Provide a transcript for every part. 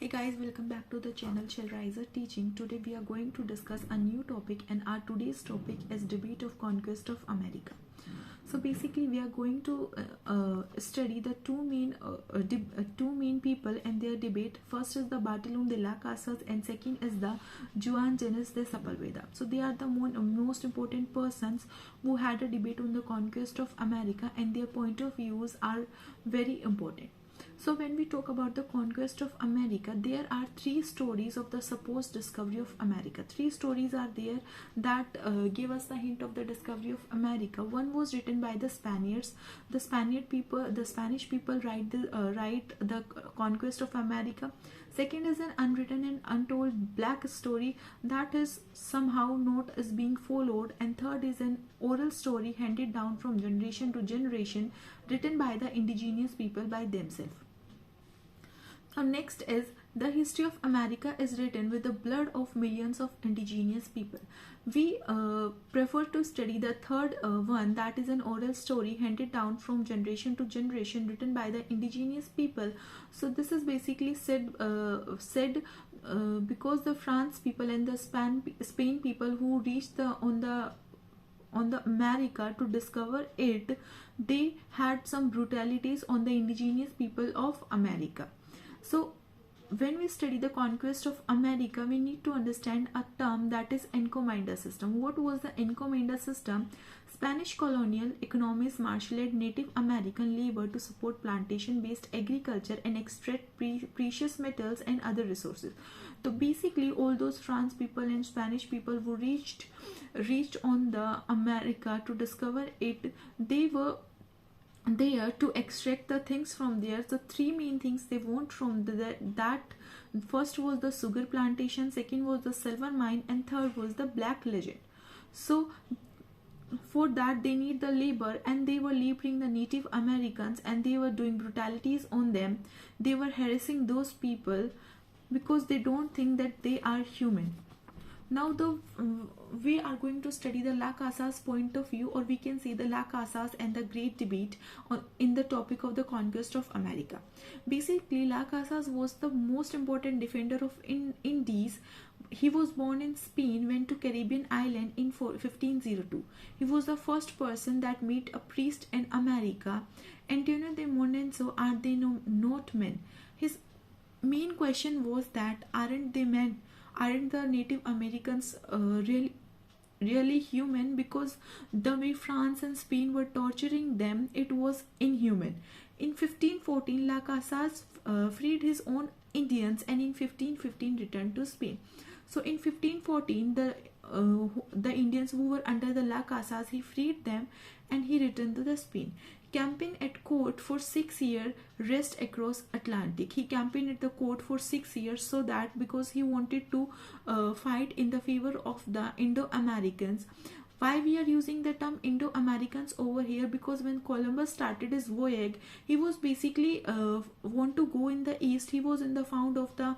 Hey guys, welcome back to the channel Shell Riser Teaching. Today we are going to discuss a new topic, and our today's topic is debate of conquest of America. So basically we are going to study the two main people and their debate. First is the Bartolome de las Casas and second is the Juan Genes de Sepulveda. So they are the most important persons who had a debate on the conquest of America, and their point of views are very important. So when we talk about the conquest of America, there are three stories of the supposed discovery of America. Three stories are there that give us the hint of the discovery of America. One was written by the Spaniards. The Spanish people write the conquest of America. Second is an unwritten and untold black story that is somehow not is being followed, and third is an oral story handed down from generation to generation, written by the indigenous people by themselves. Now next is the history of America is written with the blood of millions of indigenous people. We prefer to study the third one, that is an oral story handed down from generation to generation, written by the indigenous people. So this is basically said because the France people and the Spain people who reached on the America to discover it, they had some brutalities on the indigenous people of America. So when we study the conquest of America, we need to understand a term that is encomienda system. What was the encomienda system? Spanish colonial economies marshaled Native American labor to support plantation-based agriculture and extract precious metals and other resources. So basically, all those France people and Spanish people who reached on the America to discover it, they were there to extract the things from there. The three main things they want from that first was the sugar plantation, second was the silver mine, and third was the black legend. So for that they need the labor, and they were laboring the Native Americans and they were doing brutalities on them. They were harassing those people because they don't think that they are human. Now we are going to study the La Casas point of view, or we can say the La Casas and the great debate in the topic of the conquest of America. Basically, La Casas was the most important defender of Indies. He was born in Spain, went to Caribbean island in 1502. He was the first person that met a priest in America. Antonio de Monenso, are they not men? His main question was that aren't they men? Aren't the Native Americans really human? Because the way France and Spain were torturing them, it was inhuman. In 1514, La Casas freed his own Indians, and in 1515 returned to Spain. So in 1514, the Indians who were under the La Casas, he freed them and he returned to the Spain. Campaign at court for 6 years, rest across Atlantic. He campaigned at the court for 6 years, so that because he wanted to fight in the favor of the Indo-Americans. Why we are using the term Indo-Americans over here? Because when Columbus started his voyage, he was basically want to go in the east. He was in the found of the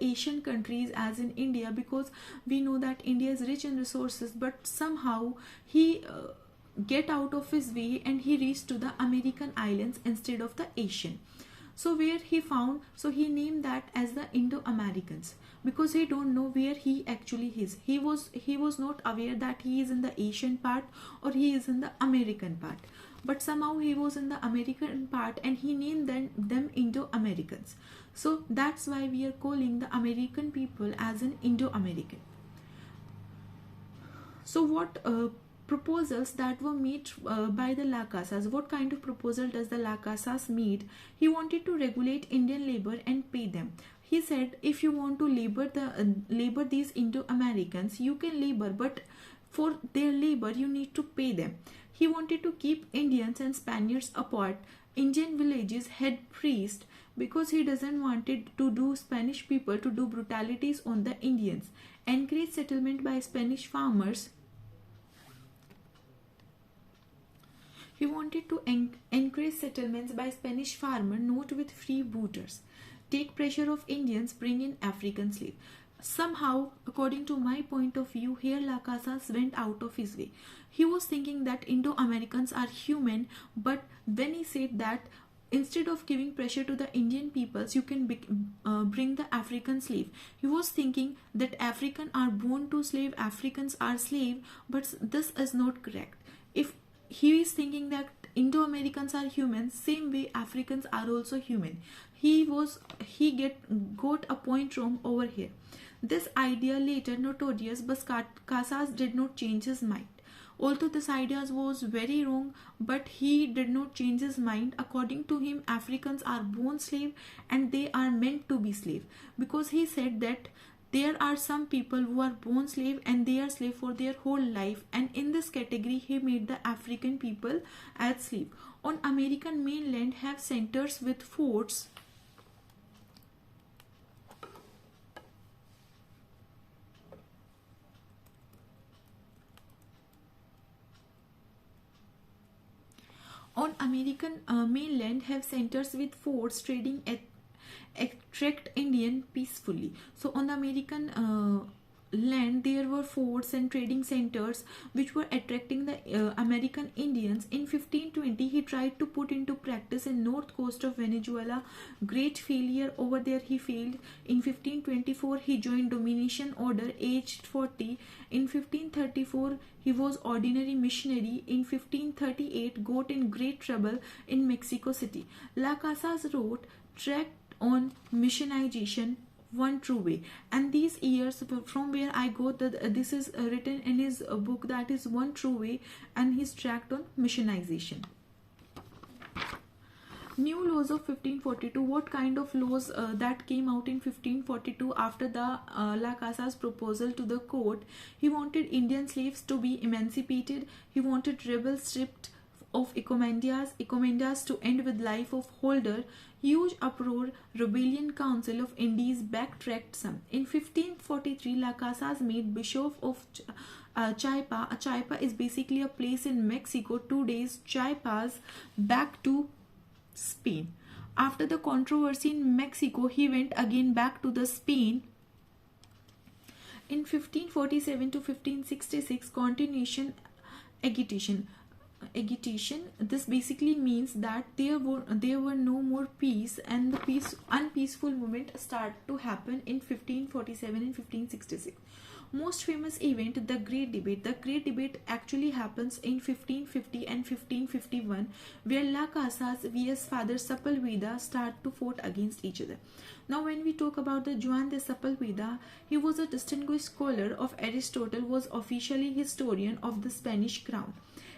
Asian countries, as in India, because we know that India is rich in resources, but somehow he get out of his way and he reached to the American islands instead of the Asian. So where he found, so he named that as the Indo-Americans, because he don't know where he actually is. He was not aware that he is in the Asian part or he is in the American part, but somehow he was in the American part and he named them Indo-Americans. So that's why we are calling the American people as an Indo-American. So what proposals that were made by the La Casas? What kind of proposal does the La Casas made? He wanted to regulate Indian labor and pay them. He said, if you want to labor these Indo-Americans, you can labor, but for their labor you need to pay them. He wanted to keep Indians and Spaniards apart. Indian villages had priests because he doesn't wanted to do Spanish people to do brutalities on the Indians. Encourage settlement by Spanish farmers. He wanted to encourage settlements by Spanish farmers, not with freebooters. Take pressure of Indians, bring in African slaves. Somehow, according to my point of view, here La Casas went out of his way. He was thinking that Indo-Americans are human, but when he said that instead of giving pressure to the Indian peoples, you can bring the African slave. He was thinking that African are born to slave, Africans are slave, but this is not correct. If he is thinking that Indo-Americans are human, same way Africans are also human. He got a point wrong over here. This idea later notorious, but Casas did not change his mind. Although this idea was very wrong, but he did not change his mind. According to him, Africans are born slave and they are meant to be slave, because he said that there are some people who are born slave and they are slave for their whole life, and in this category he made the African people as slave. On American mainland have centers with forts. On American mainland have centers with forts trading attract Indian peacefully. So on the American land there were forts and trading centers which were attracting the American Indians. In 1520 he tried to put into practice in north coast of Venezuela. Great failure over there, he failed. In 1524 he joined Dominican order aged 40. In 1534 he was ordinary missionary. In 1538 got in great trouble in Mexico City. Las Casas wrote tract on missionization, one true way, and these years from where I got that this is written in his book, that is One True Way, and his tract on missionization. New laws of 1542. What kind of laws that came out in 1542 after the La Casa's proposal to the court? He wanted Indian slaves to be emancipated. He wanted rebels stripped of encomiendas to end with life of holder. Huge uproar. Rebellion Council of Indies backtracked some. In 1543 La Casas made Bishop of Chiapa. A Chiapa is basically a place in Mexico. 2 days Chiapas back to Spain. After the controversy in Mexico, he went again back to the Spain. In 1547 to 1566, continuation agitation. This basically means that there were no more peace, and the unpeaceful movement started to happen in 1547 and 1566. Most famous event, the Great Debate. The Great Debate actually happens in 1550 and 1551, where La Casas vs Father Sepulveda start to fight against each other. Now when we talk about the Juan de Sepulveda, he was a distinguished scholar of Aristotle, was officially historian of the Spanish crown.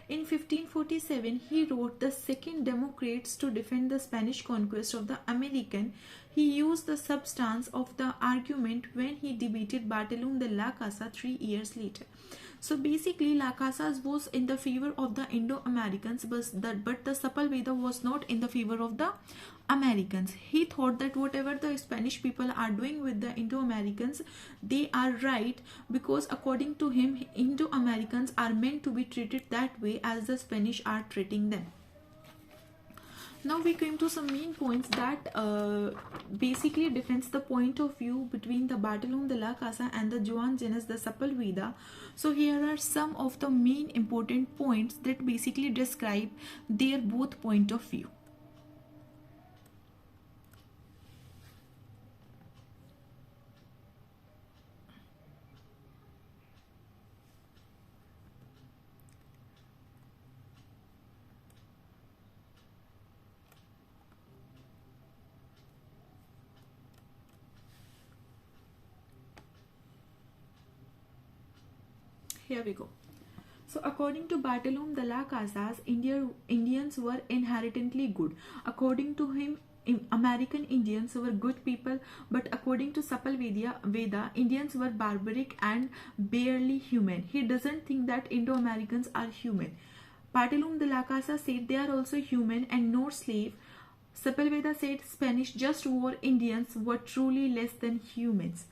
In 1547, he wrote the Second Democrates to defend the Spanish conquest of the American. He used the substance of the argument when he debated Bartolome de la Casa 3 years later. So basically, La Casas was in the favor of the Indo-Americans, but the Sepulveda was not in the favor of the Americans. He thought that whatever the Spanish people are doing with the Indo-Americans, they are right, because according to him, Indo-Americans are meant to be treated that way as the Spanish are treating them. Now we came to some main points that basically defends the point of view between the Bartolome de la Casa and the Juan Genes de Sepulveda. So here are some of the main important points that basically describe their both point of view. Here we go. So according to Bartolome de la Casas, Indians were inherently good. According to him, American Indians were good people, but according to Sepulveda, Indians were barbaric and barely human. He doesn't think that Indo-Americans are human. Bartolome de la Casa said they are also human and no slave. Sepulveda said Spanish just war Indians were truly less than humans.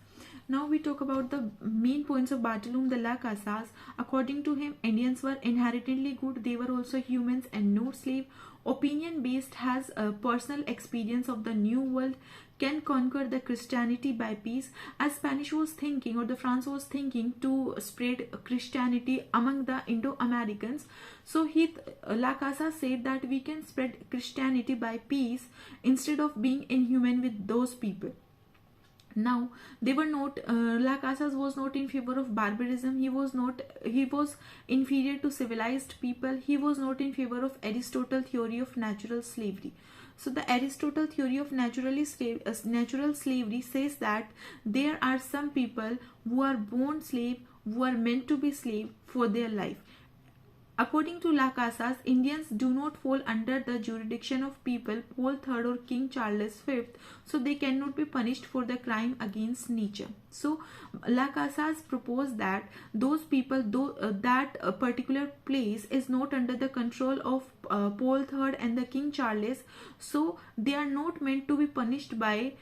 Now we talk about the main points of Bartolome de las Casas. According to him, Indians were inherently good. They were also humans and no slave. Opinion based, has a personal experience of the new world, can conquer the Christianity by peace. As Spanish was thinking, or the France was thinking to spread Christianity among the Indo-Americans, so La Casa said that we can spread Christianity by peace instead of being inhuman with those people. Now they were not, La Casas was not in favor of barbarism. He was inferior to civilized people. He was not in favor of Aristotle theory of natural slavery. So the Aristotle theory of natural slavery says that there are some people who are born slave, who are meant to be slave for their life. According to La Casas, Indians do not fall under the jurisdiction of people Paul III or King Charles V, so they cannot be punished for the crime against nature. So La Casas proposed that those people, that a particular place is not under the control of Paul III and the King Charles, so they are not meant to be punished by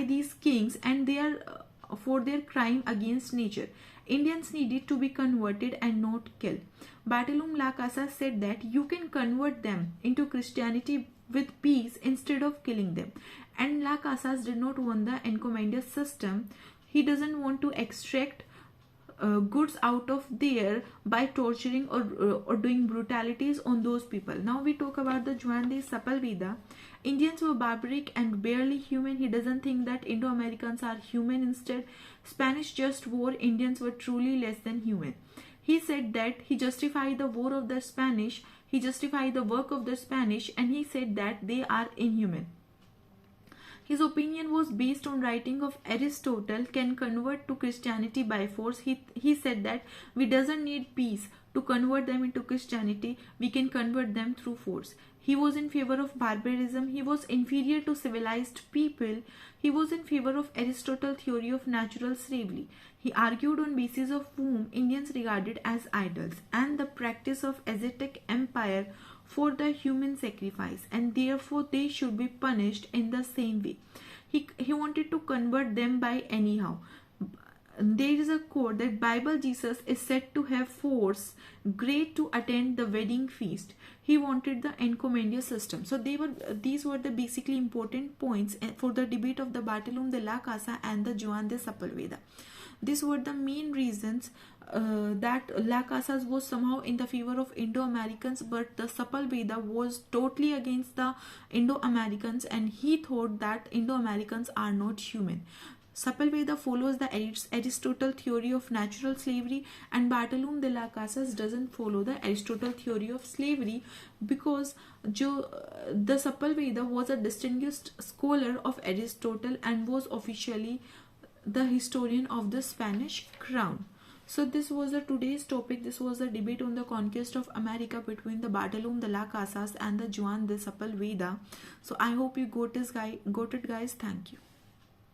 these kings, and they are for their crime against nature. Indians needed to be converted and not killed. Bartolome La Casa said that you can convert them into Christianity with peace instead of killing them. And La Casas did not want the encomienda system. He doesn't want to extract goods out of there by torturing or doing brutalities on those people. Now we talk about the Juan de Sepulveda. Indians were barbaric and barely human. He doesn't think that Indo-Americans are human. Instead, Spanish just war, Indians were truly less than human. He said that he justified the war of the Spanish, he justified the work of the Spanish, and he said that they are inhuman. His opinion was based on writing of Aristotle, can convert to Christianity by force. He said that we doesn't need peace to convert them into Christianity, we can convert them through force. He was in favor of barbarism. He was inferior to civilized people. He was in favor of Aristotle theory of natural slavery. He argued on basis of whom Indians regarded as idols and the practice of Aztec empire for the human sacrifice, and therefore they should be punished in the same way. He wanted to convert them by anyhow. There is a quote that Bible Jesus is said to have force great to attend the wedding feast. He wanted the encomienda system. So these were the basically important points for the debate of the Bartolome de la Casa and the Juan de Sepulveda. These were the main reasons that La Casas was somehow in the favor of Indo-Americans, but the Sepulveda was totally against the Indo-Americans, and he thought that Indo-Americans are not human. Sepulveda follows the Aristotle theory of natural slavery, and Bartolome de las Casas doesn't follow the Aristotle theory of slavery, because the Sepulveda was a distinguished scholar of Aristotle and was officially the historian of the Spanish crown. So this was the today's topic. This was a debate on the conquest of America between the Bartolome de las Casas and the Juan de Sepulveda. So I hope you got it, guys. Thank you.